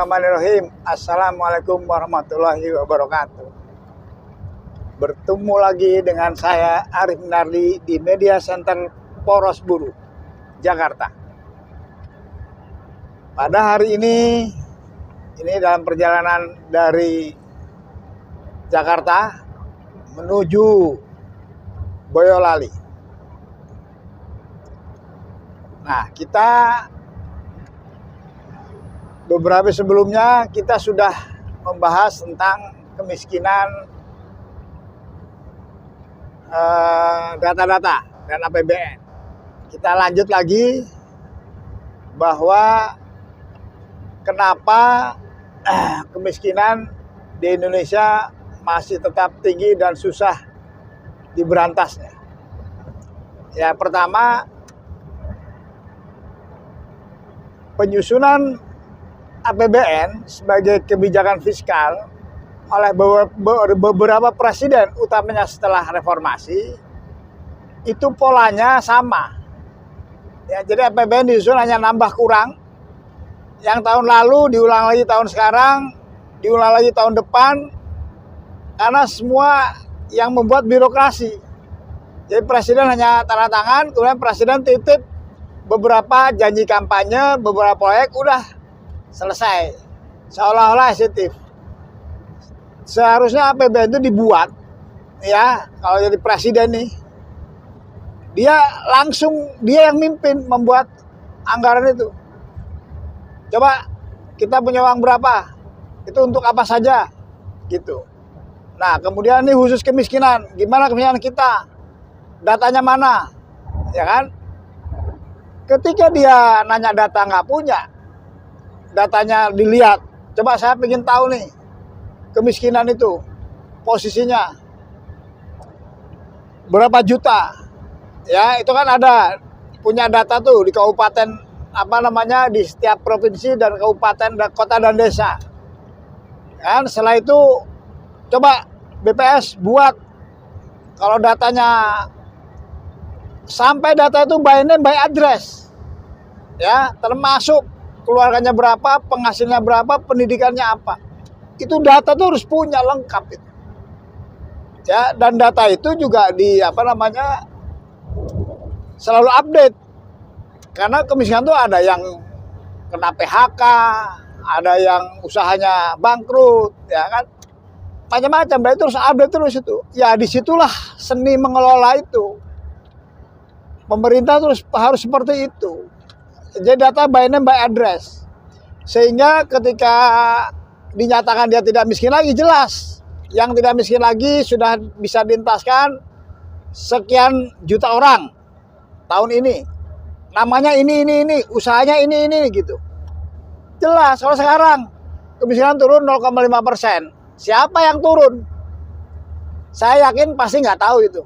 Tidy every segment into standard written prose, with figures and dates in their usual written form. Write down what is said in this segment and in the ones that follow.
Bismillahirrahmanirrahim. Assalamualaikum warahmatullahi wabarakatuh. Bertemu lagi dengan saya Arif Nardi di Media Center Poros Buruh, Jakarta. Pada hari ini dalam perjalanan dari Jakarta menuju Boyolali. Nah, kita beberapa sebelumnya kita sudah membahas tentang kemiskinan, data-data dan APBN. Kita lanjut lagi bahwa kenapa kemiskinan di Indonesia masih tetap tinggi dan susah diberantasnya. Ya, pertama, penyusunan APBN sebagai kebijakan fiskal oleh beberapa presiden, utamanya setelah reformasi, itu polanya sama. Ya, jadi APBN disusun hanya nambah kurang. Yang tahun lalu diulang lagi tahun sekarang, diulang lagi tahun depan, karena semua yang membuat birokrasi. Jadi presiden hanya tanda tangan, kemudian presiden titip beberapa janji kampanye, beberapa proyek, udah selesai, seolah-olah esentif. Seharusnya APBN itu dibuat, ya, kalau jadi presiden nih, dia yang mimpin membuat anggaran itu. Coba kita punya uang berapa, itu untuk apa saja, gitu. Nah, kemudian ini khusus kemiskinan, gimana kemiskinan kita, datanya mana, ya kan? Ketika dia nanya data nggak punya, datanya dilihat, coba saya ingin tahu nih, kemiskinan itu posisinya berapa juta, ya itu kan ada punya data tuh di kabupaten di setiap provinsi dan kabupaten dan kota dan desa. Kan setelah itu coba BPS buat, kalau datanya sampai data itu by name by address, ya termasuk keluarganya berapa, penghasilnya berapa, pendidikannya apa. Itu data tuh harus punya lengkap itu. Ya, dan data itu juga selalu update. Karena kemiskinan tuh ada yang kena PHK, ada yang usahanya bangkrut, ya kan. Macam-macam, berarti terus update terus itu. Ya disitulah seni mengelola itu. Pemerintah terus harus seperti itu. Jadi data by name by address. Sehingga ketika dinyatakan dia tidak miskin lagi, jelas. Yang tidak miskin lagi sudah bisa dientaskan sekian juta orang tahun ini. Namanya ini, usahanya ini gitu. Jelas, kalau sekarang kemiskinan turun 0,5%. Siapa yang turun? Saya yakin pasti nggak tahu itu.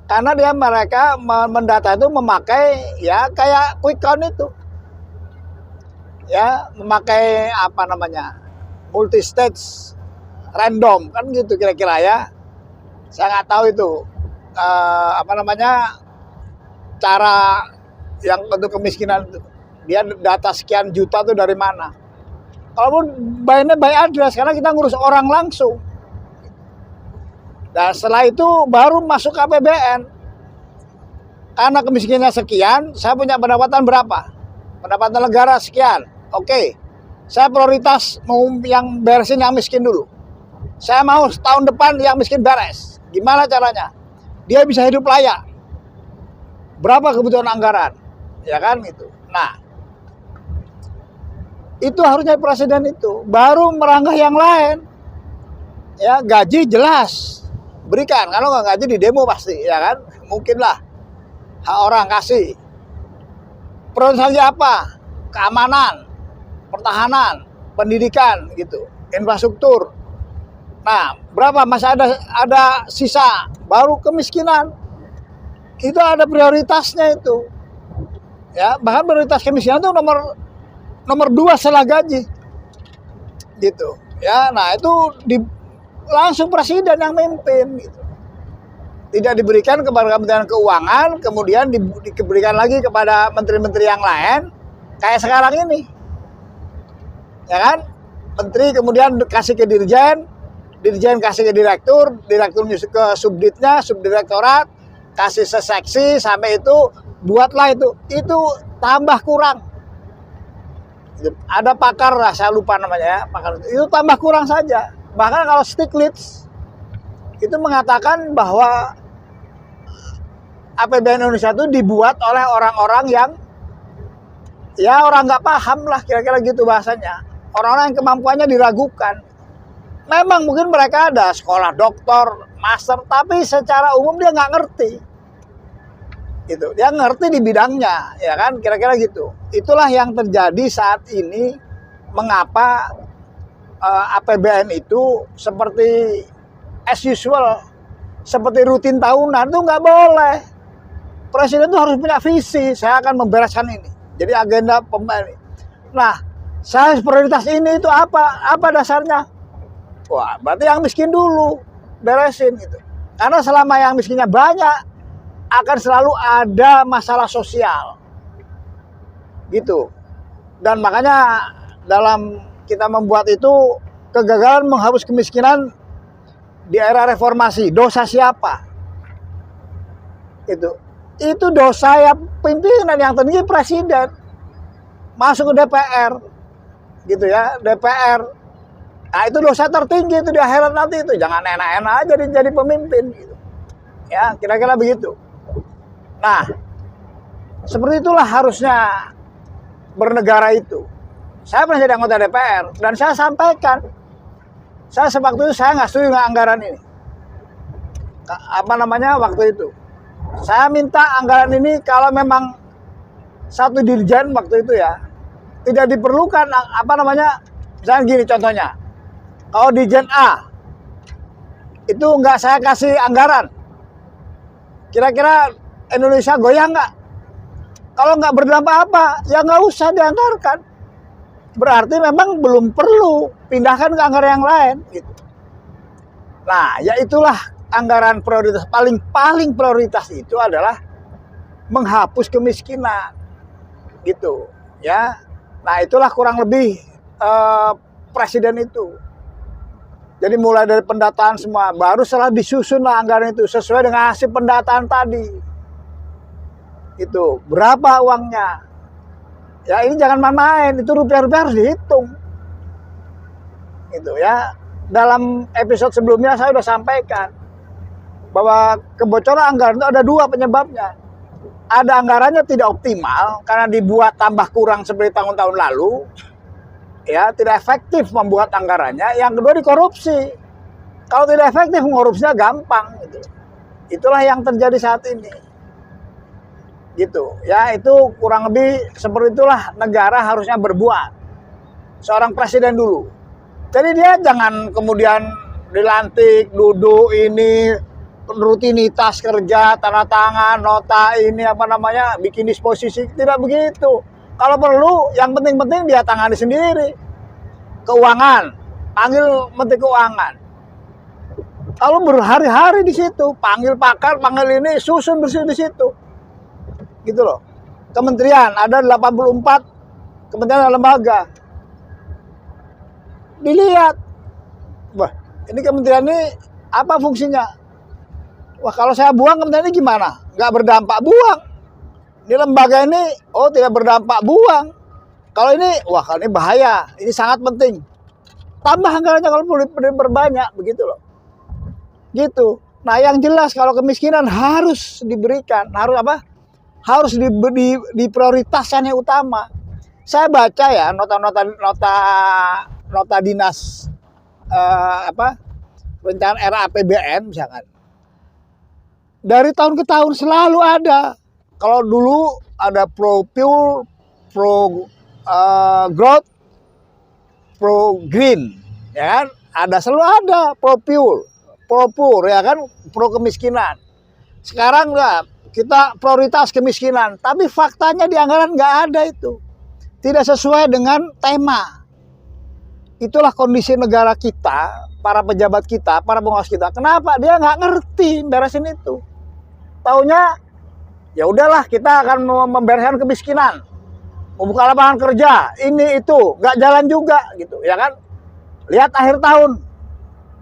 Karena mereka mendata itu memakai ya kayak quick count itu, ya memakai multi stage random kan gitu kira-kira ya. Saya nggak tahu itu cara yang untuk kemiskinan itu. Dia data sekian juta tuh dari mana? Kalau by address, karena kita ngurus orang langsung. Dan setelah itu baru masuk ke APBN. Karena kemiskinannya sekian, saya punya pendapatan berapa? Pendapatan negara sekian. Oke, saya prioritas mau yang beresin yang miskin dulu. Saya mau tahun depan yang miskin beres. Gimana caranya? Dia bisa hidup layak. Berapa kebutuhan anggaran? Ya kan gitu. Nah, itu harusnya presiden itu. Baru meranggah yang lain. Ya, gaji jelas. Berikan, kalau nggak gaji di demo pasti, ya kan? Mungkin lah hak orang kasih. Prioritasnya apa? Keamanan, pertahanan, pendidikan, gitu, infrastruktur. Nah, berapa masih ada sisa? Baru kemiskinan. Itu ada prioritasnya itu. Ya, bahkan prioritas kemiskinan itu nomor 2 setelah gaji, gitu. Ya, nah itu langsung presiden yang memimpin gitu. Tidak diberikan kepada Kementerian Keuangan, kemudian diberikan lagi kepada menteri-menteri yang lain kayak sekarang ini. ya kan? Menteri kemudian kasih ke dirjen, dirjen kasih ke direktur, direktur nyusul ke subditnya, subdirektorat, kasih seseksi sampai itu, buatlah itu tambah kurang. Ada pakar lah, saya lupa namanya ya, pakar itu tambah kurang saja. Bahkan kalau Stiglitz itu mengatakan bahwa APBN Indonesia itu dibuat oleh orang-orang yang ya orang nggak paham lah, kira-kira gitu bahasanya. Orang-orang yang kemampuannya diragukan. Memang mungkin mereka ada sekolah doktor, master, tapi secara umum dia nggak ngerti. Itu dia ngerti di bidangnya, ya kan, kira-kira gitu. Itulah yang terjadi saat ini. Mengapa APBN itu seperti as usual, seperti rutin tahunan, itu nggak boleh. Presiden itu harus punya visi, saya akan membereskan ini. Jadi agenda pembangunan. Nah, saya prioritas ini itu apa dasarnya? Wah, berarti yang miskin dulu beresin gitu. Karena selama yang miskinnya banyak, akan selalu ada masalah sosial. Gitu. Dan makanya dalam kita membuat itu, kegagalan menghapus kemiskinan di era reformasi, dosa siapa? Itu dosa ya pimpinan, yang tertinggi presiden. Masuk ke DPR. Gitu ya, DPR. Nah, itu dosa tertinggi itu di akhirat nanti itu. Jangan enak-enak aja jadi pemimpin gitu. Ya, kira-kira begitu. Nah, seperti itulah harusnya bernegara itu. Saya pernah jadi anggota DPR dan saya sampaikan, saya sewaktu itu saya nggak setuju dengan anggaran ini. Waktu itu saya minta anggaran ini kalau memang satu dirjen waktu itu ya tidak diperlukan misalnya gini contohnya, kalau dirjen A itu nggak saya kasih anggaran, kira-kira Indonesia goyang nggak? Kalau nggak berdampak apa, ya nggak usah dianggarkan. Berarti memang belum perlu pindahkan ke anggaran yang lain. Gitu. Nah, ya itulah anggaran prioritas. Paling prioritas itu adalah menghapus kemiskinan. Gitu, ya. Nah, itulah kurang lebih presiden itu. Jadi mulai dari pendataan semua, baru setelah disusunlah anggaran itu sesuai dengan hasil pendataan tadi. Itu berapa uangnya? Ya ini jangan main-main, itu rupiah-rupiah harus dihitung. Itu ya. Dalam episode sebelumnya saya sudah sampaikan bahwa kebocoran anggaran itu ada dua penyebabnya. Ada anggarannya tidak optimal karena dibuat tambah kurang seperti tahun-tahun lalu. Ya, tidak efektif membuat anggarannya. Yang kedua dikorupsi. Kalau tidak efektif mengkorupsinya gampang gitu. Itulah yang terjadi saat ini. Gitu. Ya, itu kurang lebih seperti itulah negara harusnya berbuat. Seorang presiden dulu. Jadi dia jangan kemudian dilantik, duduk ini rutinitas kerja, tanda tangan, nota ini bikin disposisi, tidak begitu. Kalau perlu, yang penting-penting dia tangani sendiri. Keuangan, panggil Menteri Keuangan. Kalau berhari-hari di situ, panggil pakar, panggil ini, susun bersih di situ. Gitu loh. Kementerian, ada 84 kementerian dan lembaga. Dilihat. Wah, ini kementerian ini apa fungsinya? Wah, kalau saya buang kementerian ini gimana? Nggak berdampak, buang. Ini lembaga ini, tidak berdampak, buang. Kalau ini, kalau ini bahaya, ini sangat penting. Tambah anggarannya kalau perlu berbanyak, begitu loh. Gitu. Nah, yang jelas kalau kemiskinan harus diberikan, harus diprioritaskan yang utama. Saya baca ya nota dinas rencana era APBN misalkan. Dari tahun ke tahun selalu ada. Kalau dulu ada pro pure, pro growth, pro green, ya kan? Selalu ada pro pure, ya kan? Pro kemiskinan. Sekarang enggak, kita prioritas kemiskinan, tapi faktanya di anggaran nggak ada itu. Tidak sesuai dengan tema. Itulah kondisi negara kita, para pejabat kita, para pengawas kita. Kenapa? Dia nggak ngerti beresin itu. Taunya ya udahlah kita akan membereskan kemiskinan. membuka lapangan kerja, ini itu, nggak jalan juga gitu, ya kan? Lihat akhir tahun,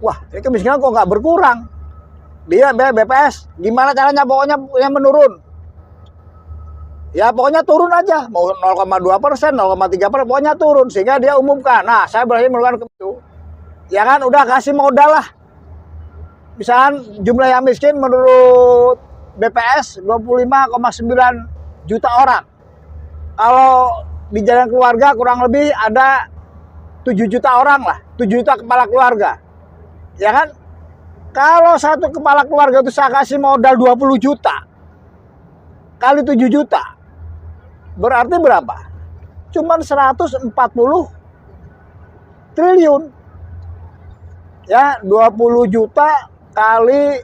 wah ini kemiskinan kok nggak berkurang. Dia BPS, gimana caranya pokoknya yang menurun? Ya pokoknya turun aja, mau 0,2%, 0,3%, pokoknya turun sehingga dia umumkan. Nah, saya berhasil melakukan itu. Ya kan, udah kasih modal lah. Misalkan jumlah yang miskin menurut BPS 25,9 juta orang. Kalau di jalan keluarga kurang lebih ada 7 juta orang lah, 7 juta kepala keluarga. Ya kan? Kalau satu kepala keluarga itu saya kasih modal 20 juta kali 7 juta, berarti berapa? Cuman 140 triliun. Ya, 20 juta kali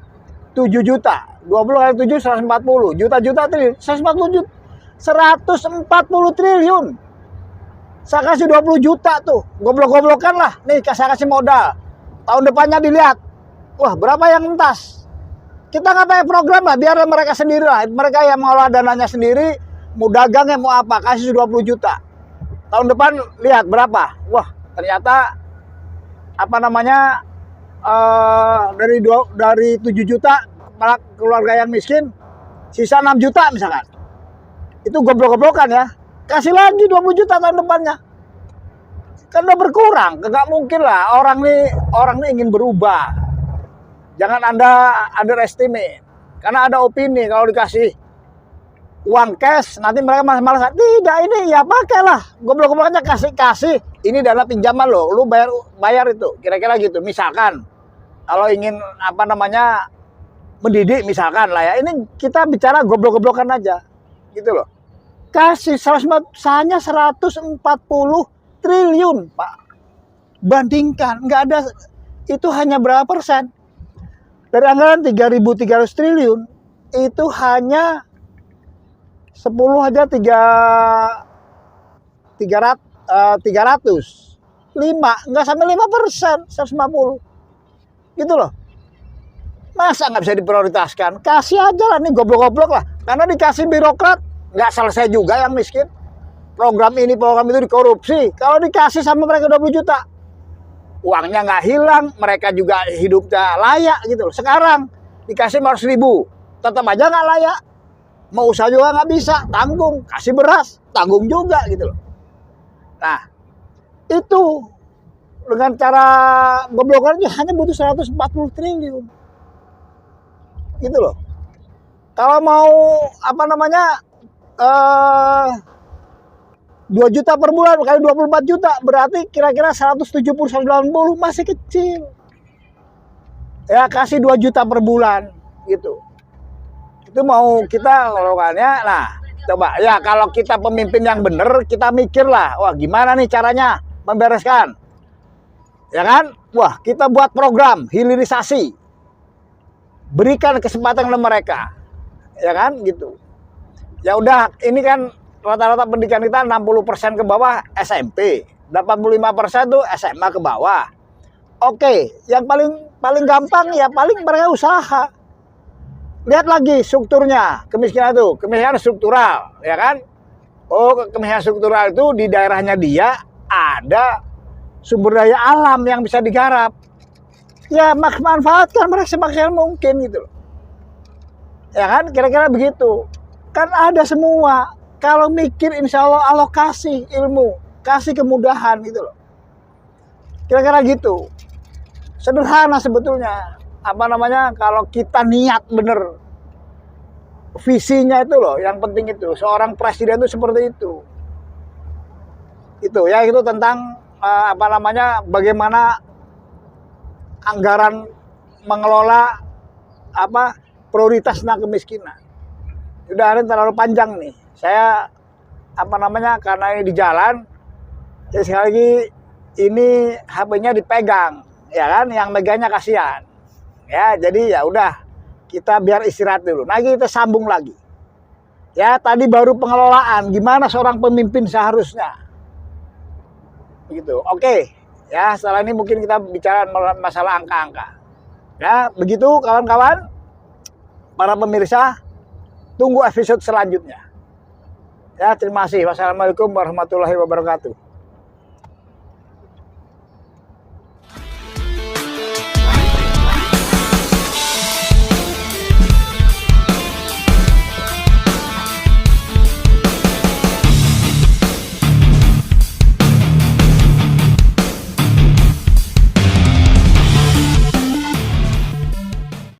7 juta. 20 kali 7, 140. Juta-juta triliun. 140 triliun. Saya kasih 20 juta tuh. Goblok-goblokan lah. Nih, saya kasih modal. Tahun depannya dilihat. Wah, berapa yang entas? Kita nggak pakai program lah. Biar mereka sendiri lah. Mereka yang mengelola dananya sendiri. Mau dagang ya mau apa. Kasih 20 juta. Tahun depan lihat berapa. Wah, ternyata apa namanya, dari 7 juta keluarga yang miskin, sisa 6 juta misalkan. Itu goblok-goblokan ya. Kasih lagi 20 juta tahun depannya. Kan udah berkurang. Nggak mungkin lah orang nih ingin berubah. Jangan Anda underestimate. Karena ada opini kalau dikasih uang cash nanti mereka malas-malasan. Tidak, ini ya pakailah. Goblok-goblokannya kasih. Ini dana pinjaman loh. Lu bayar itu. Kira-kira gitu. Misalkan kalau ingin apa namanya mendidik misalkan lah ya. Ini kita bicara goblok-goblokan aja. Gitu loh. Kasih hanya 140 triliun, Pak. Bandingkan, nggak ada, itu hanya berapa persen? Dari anggaran 3.300 triliun, itu hanya 10 aja 300, 5, nggak sampai 5%, 150. Gitu loh. Masa nggak bisa diprioritaskan? Kasih aja lah, nih goblok-goblok lah. Karena dikasih birokrat, nggak selesai juga yang miskin. Program ini, program itu dikorupsi. Kalau dikasih sama mereka 20 juta, uangnya nggak hilang, mereka juga hidupnya layak gitu loh. Sekarang dikasih 500.000, tetap aja nggak layak. Mau usaha juga nggak bisa, tanggung. Kasih beras, tanggung juga gitu loh. Nah, itu dengan cara goblokannya hanya butuh 140 triliun. Gitu loh. Kalau mau apa namanya 2 juta per bulan kali 24 juta berarti kira-kira 170-180 masih kecil. Ya kasih 2 juta per bulan gitu. Itu mau kita lakukannya. Nah, coba ya kalau kita pemimpin yang benar, kita mikirlah, wah gimana nih caranya membereskan. Ya kan? Wah, kita buat program hilirisasi. Berikan kesempatan kepada mereka. Ya kan gitu. Ya udah, ini kan rata-rata pendidikan kita 60% ke bawah SMP, 85% tuh SMA ke bawah. Oke, yang paling gampang ya paling mereka usaha. Lihat lagi strukturnya, kemiskinan itu, kemiskinan struktural, ya kan? Oh, kemiskinan struktural itu di daerahnya dia ada sumber daya alam yang bisa digarap. Ya manfaatkan mereka semaksimal mungkin gitu loh. Ya kan, kira-kira begitu. Kan ada semua. Kalau mikir insya Allah alokasi ilmu, kasih kemudahan gitu loh. Kira-kira gitu. Sederhana sebetulnya. Apa namanya, kalau kita niat bener. Visinya itu loh, yang penting itu. Seorang presiden itu seperti itu. Itu ya, itu tentang apa namanya, bagaimana anggaran mengelola apa prioritas tentang kemiskinan. Udah ini terlalu panjang nih. Saya apa namanya karena ini di jalan, ya sekali lagi ini HP-nya dipegang, ya kan? Yang megangnya kasihan. Ya, jadi ya udah kita biar istirahat dulu. Nanti kita sambung lagi. Ya, tadi baru pengelolaan, gimana seorang pemimpin seharusnya. Gitu. Oke. Ya, setelah ini mungkin kita bicara masalah angka-angka. Ya, begitu kawan-kawan. Para pemirsa, tunggu episode selanjutnya. Ya, terima kasih. Wassalamualaikum warahmatullahi wabarakatuh.